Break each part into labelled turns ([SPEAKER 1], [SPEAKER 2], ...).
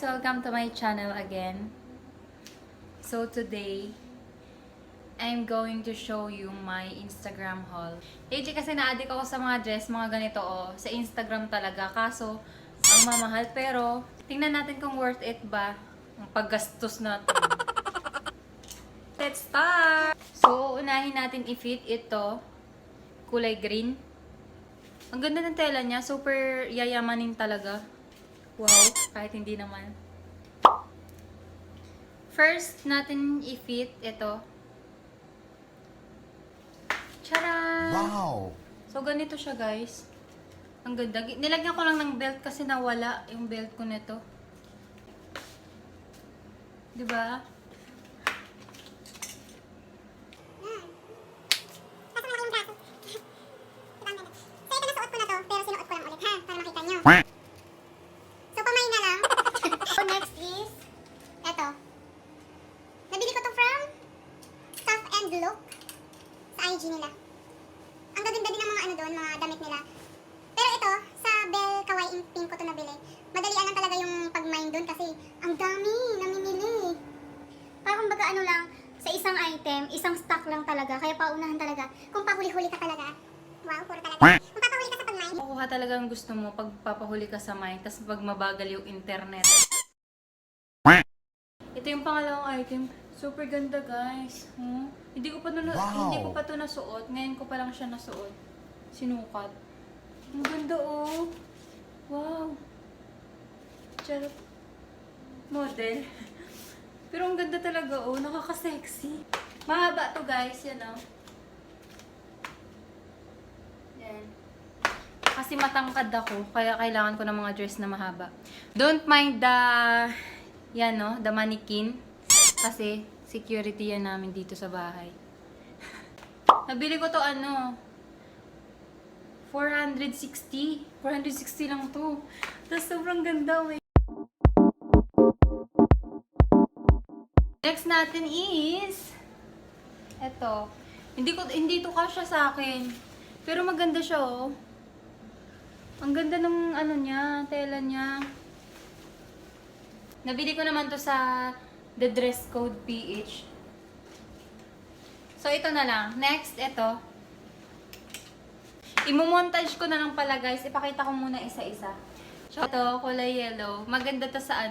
[SPEAKER 1] guys! Welcome to my channel again. So today, I'm going to show you my Instagram haul. Lately kasi na-addict ako sa mga dress, mga ganito sa Instagram talaga. Kaso, ang mamahal. Pero, tingnan natin kung worth it ba ang paggastos natin. Let's start! So, unahin natin i-fit ito. Kulay green. Ang ganda ng tela niya. Super yayamanin talaga. Wow, kahit hindi naman. First natin i-fit ito. Charan!
[SPEAKER 2] Wow!
[SPEAKER 1] So, ganito siya, guys. Ang ganda. Nilagyan ko lang ng belt kasi nawala yung belt ko nito. Diba?
[SPEAKER 3] Look sa IG nila. Ang gaganda din ng mga ano doon, mga damit nila. Pero ito, sa Bell Kawaii Pink ko to nabili. Madalian lang talaga yung pag-mine doon kasi ang dami namimili. Parang baga ano lang, sa isang item, isang stock lang talaga. Kaya paunahan talaga. Kung pahuli-huli ka talaga, wow, puro talaga. Kung papahuli ka sa pag-mine,
[SPEAKER 1] Makukuha talaga ang gusto mo pag papahuli ka sa mine, tapos pag mabagal yung internet. Ito yung pangalawang item. Super ganda, guys. Hindi ko pa to nasuot. Ngayon ko pa lang siya nasuot. Sinukat. Ang ganda, oh. Wow. Charot. Model. Pero ang ganda talaga, oh. Nakaka-sexy. Mahaba to, guys. Yan, oh. Yan. Kasi matangkad ako, kaya kailangan ko ng mga dress na mahaba. Don't mind the, yan, no, the mannequin. Kasi security yan namin dito sa bahay. Nabili ko to 460. 460 lang to. Tapos sobrang ganda, wey. Next natin is eto. Hindi to kasya sa akin. Pero maganda siya, oh. Ang ganda ng niya, tela niya. Nabili ko naman to sa The Dress Code PH. So, ito na lang. Next, ito. Imumontage ko na lang pala, guys. Ipakita ko muna isa-isa. So, ito, kulay yellow. Maganda to sa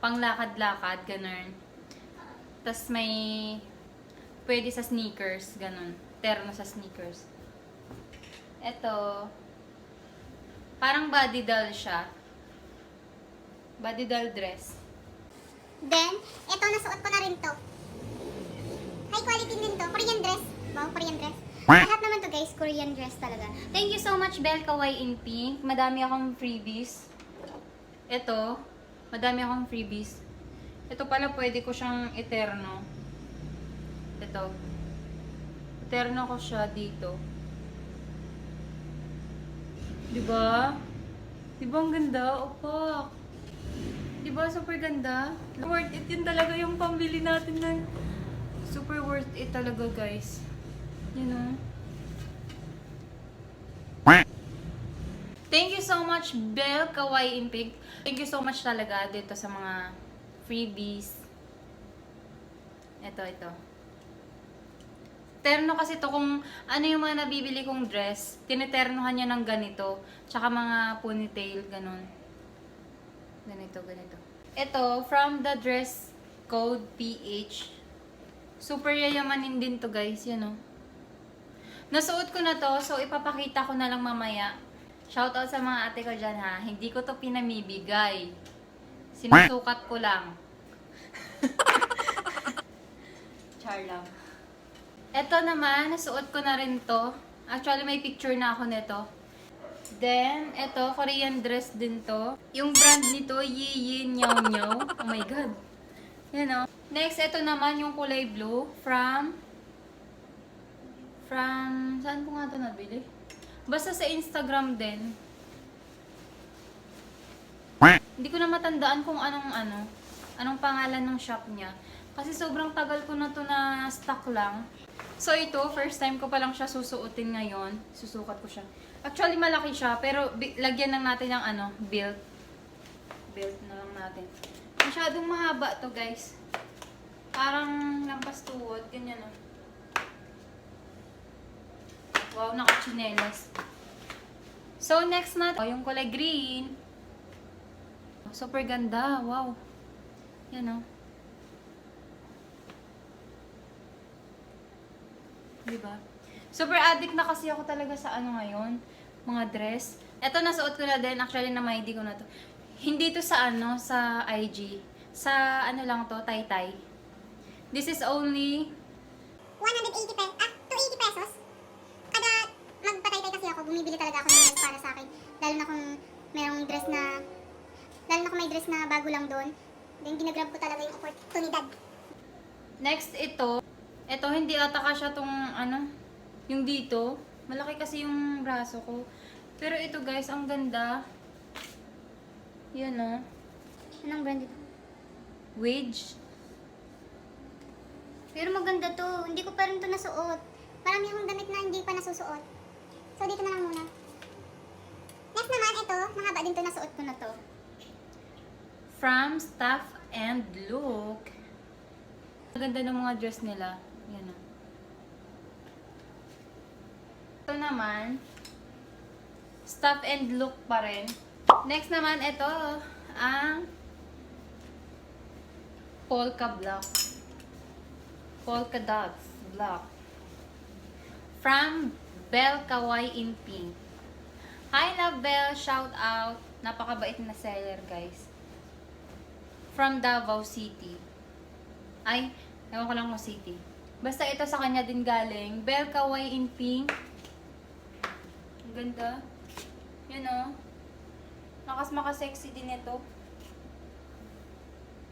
[SPEAKER 1] panglakad-lakad, ganun. Tapos may pwede sa sneakers, ganun. Terno sa sneakers. Ito, parang body doll siya. Body doll dress.
[SPEAKER 3] then, ito nasuot ko na rin to. High quality din to. Korean dress. Wow, Korean dress. Lahat naman to, guys, Korean dress talaga.
[SPEAKER 1] Thank you so much, Bell Kawaii in Pink. Madami akong freebies. Ito, madami akong freebies. Ito pala, pwede ko siyang eterno. Ito. Eterno ko siya dito. Diba? Diba ang ganda? Opak. Diba? Super ganda. Worth it yun talaga yung pambili natin ng super worth it talaga, guys. You know? Thank you so much, Bell Kawaii in Pink. Thank you so much talaga dito sa mga freebies. Ito. Terno kasi to, kung ano yung mga nabibili kong dress, tiniternohan niya ng ganito. Tsaka mga ponytail, ganun. Ganito. Ito, from The Dress Code PH. Super yayamanin din to, guys. Yan, oh. Nasuot ko na to, so ipapakita ko na lang mamaya. Shoutout sa mga ate ko dyan, ha. Hindi ko to pinamibigay. Sinusukat ko lang. Char lang. Ito naman, nasuot ko na rin to. Actually, may picture na ako nito. Then, ito, Korean dress din to. Yung brand nito, Yi Nyaw Nyaw. Oh my God. Yan, oh. Next, ito naman yung kulay blue from, saan ko nga ito nabili? Basta sa Instagram din. Hindi ko na matandaan kung anong pangalan ng shop niya. Kasi sobrang tagal ko na to na stock lang. So ito, first time ko pa lang siya susuotin ngayon. Susukat ko siya. Actually malaki siya, pero lagyan lang natin ng belt. belt na lang natin. Masyadong mahaba to guys. Parang lampas tuhod. Ganyan oh. Wow, naka-chinelas. So, next natin, yung kulay green. Super ganda. Wow. Yan oh. Diba? Super addict na kasi ako talaga sa ano ngayon. Mga dress. Ito, nasuot ko na din. Actually, na-ID ko na to. Hindi to sa ano, sa IG. Sa ano lang to, Taytay. This is only
[SPEAKER 3] 180 pesos, 280 pesos. Kada magpatay-tay kasi ako, bumibili talaga ako ng dress para sa akin. Lalo na kung merong dress na, lalo na kung may dress na bago lang doon. Then ginagrab ko talaga yung oportunidad.
[SPEAKER 1] next ito. Ito, hindi ata kasya tong ano, yung dito. Malaki kasi yung braso ko. Pero ito guys, ang ganda. Yan oh.
[SPEAKER 3] Anong brand ito?
[SPEAKER 1] Wedge.
[SPEAKER 3] Pero maganda to. Hindi ko pa rin to nasuot. Marami akong damit na hindi pa nasusuot. So, dito na lang muna. Next naman, ito. Mahaba din to. Nasuot ko na to.
[SPEAKER 1] From Stuff and Look. Ang ganda ng mga dress nila. Yan oh. Ito naman, Stuff and Look pa rin. Next naman, ito, ang Polka Block. Polka Dots Block. From Belle Kawaii in Pink. Hi, Love Belle. Shout out. Napakabait na seller, guys. From Davao City. Ay, ewan ko lang kung city. Basta ito sa kanya din galing. Belle Kawaii in Pink. Ang ganda. Yan o. Maka-sexy din ito.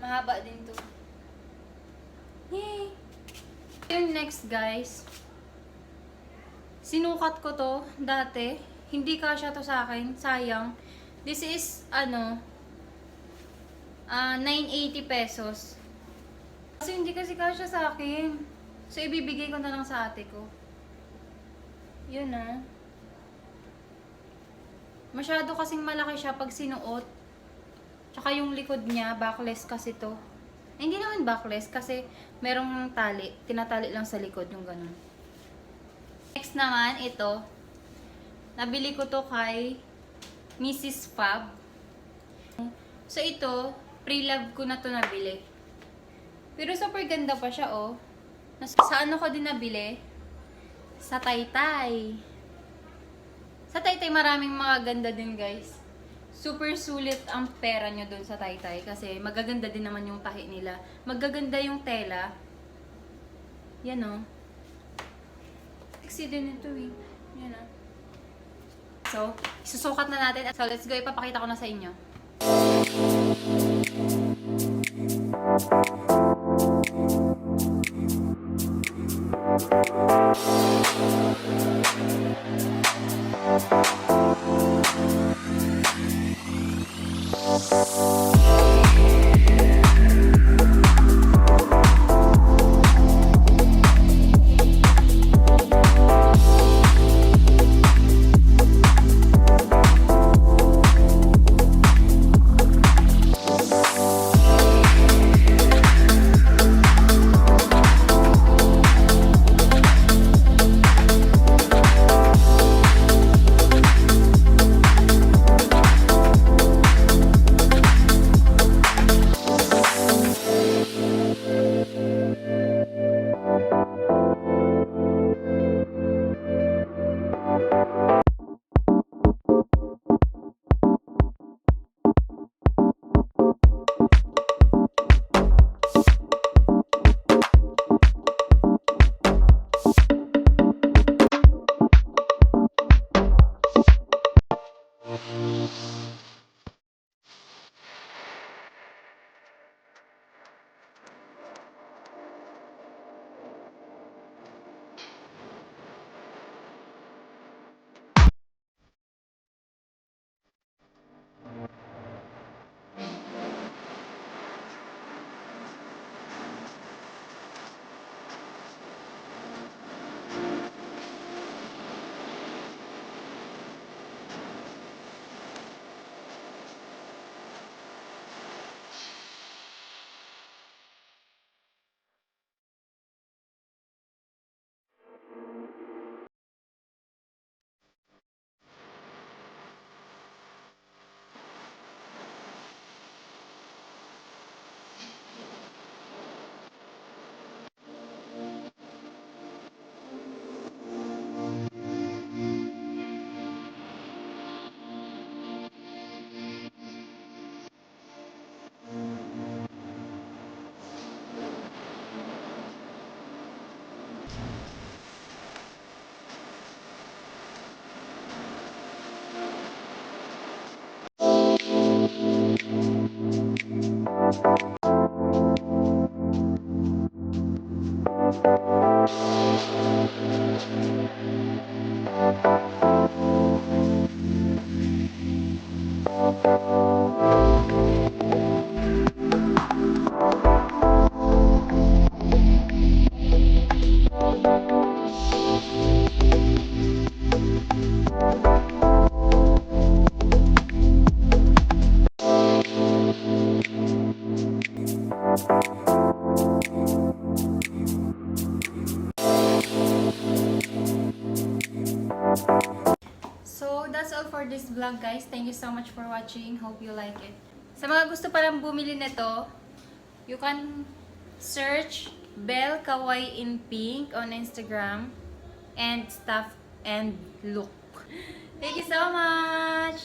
[SPEAKER 1] Mahaba din to. Yay! Yung next guys. Sinukat ko to dati. Hindi kasya to sa akin. Sayang. This is ano 980 pesos. Kasi hindi kasi kasya sa akin. So ibibigay ko na lang sa ate ko. Yun ah. Masyado kasing malaki siya pag sinuot. Tsaka yung likod niya, backless kasi to. Eh, hindi naman backless kasi merong tali. Tinatali lang sa likod yung ganun. Next naman, ito. Nabili ko to kay Mrs. Fab. So ito, pre-love ko na to nabili. Pero super ganda pa siya oh. Sa ano ko din nabili? Sa Taytay. Sa Taytay maraming mga ganda din guys. Super sulit ang pera nyo dun sa Taytay kasi magaganda din naman yung tahi nila. Magaganda yung tela. Yan o. Sexy din ito eh. Yan o. So, isusukat na natin. So, let's go. Ipapakita ko na sa inyo. So, that's all for this vlog, guys. Thank you so much for watching. Hope you like it. Sa mga gusto palang bumili nito, you can search Belle Kawaii in Pink on Instagram and stuff and look. Thank you so much!